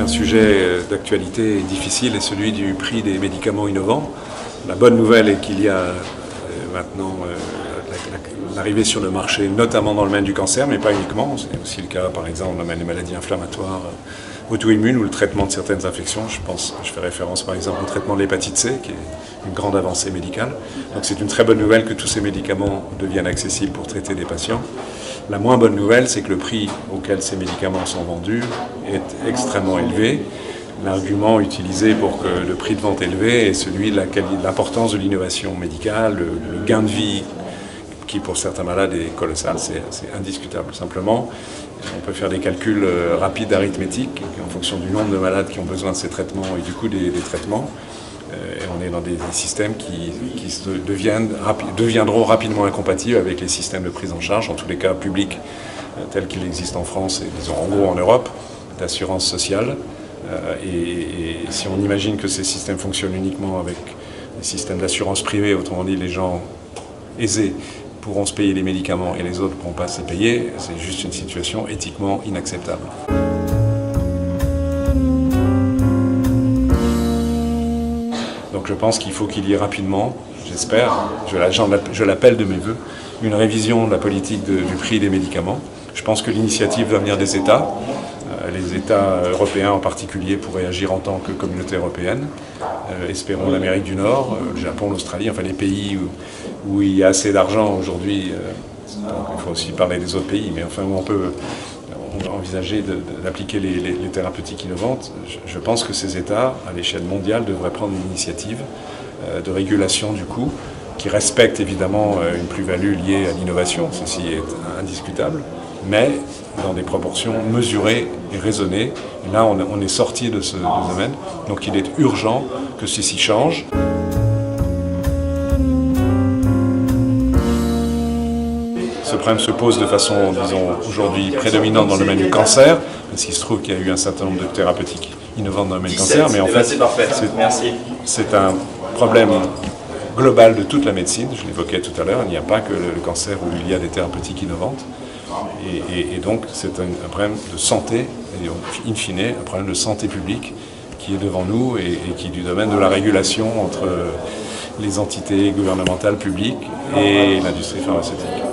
un sujet d'actualité difficile est celui du prix des médicaments innovants. La bonne nouvelle est qu'il y a maintenant l'arrivée sur le marché, notamment dans le domaine du cancer, mais pas uniquement. C'est aussi le cas, par exemple, dans le domaine des maladies inflammatoires auto-immunes ou le traitement de certaines infections. Je fais référence, par exemple, au traitement de l'hépatite C, qui est une grande avancée médicale. Donc c'est une très bonne nouvelle que tous ces médicaments deviennent accessibles pour traiter des patients. La moins bonne nouvelle, c'est que le prix auquel ces médicaments sont vendus est extrêmement élevé. L'argument utilisé pour que le prix de vente élevé est celui de l'importance de l'innovation médicale, le gain de vie qui pour certains malades est colossal, c'est indiscutable. Simplement, on peut faire des calculs rapides arithmétiques en fonction du nombre de malades qui ont besoin de ces traitements et du coût des traitements. Et on est dans des systèmes qui deviendront rapidement incompatibles avec les systèmes de prise en charge, en tous les cas publics tels qu'ils existent en France et disons en gros en Europe, d'assurance sociale. Et si on imagine que ces systèmes fonctionnent uniquement avec des systèmes d'assurance privée, autrement dit les gens aisés pourront se payer les médicaments et les autres ne pourront pas se les payer, c'est juste une situation éthiquement inacceptable. Donc je pense qu'il faut qu'il y ait rapidement, j'espère, je l'appelle de mes vœux, une révision de la politique du prix des médicaments. Je pense que l'initiative va venir des États. Les États européens en particulier pourraient agir en tant que communauté européenne. Espérons l'Amérique du Nord, le Japon, l'Australie, enfin les pays où il y a assez d'argent aujourd'hui. Donc il faut aussi parler des autres pays, mais enfin où on peut envisager d'appliquer les thérapeutiques innovantes. Je pense que ces États, à l'échelle mondiale, devraient prendre une initiative de régulation du coût qui respecte évidemment une plus-value liée à l'innovation, ceci est indiscutable, mais dans des proportions mesurées et raisonnées. Et là, on est sorti de ce domaine, donc il est urgent que ceci change. Ce problème se pose de façon, disons, aujourd'hui prédominante dans le domaine du cancer, parce qu'il se trouve qu'il y a eu un certain nombre de thérapeutiques innovantes dans le domaine du cancer, mais en fait, c'est un problème global de toute la médecine, je l'évoquais tout à l'heure, il n'y a pas que le cancer où il y a des thérapeutiques innovantes, et donc c'est un problème de santé, et in fine, un problème de santé publique qui est devant nous et qui est du domaine de la régulation entre les entités gouvernementales publiques et l'industrie pharmaceutique.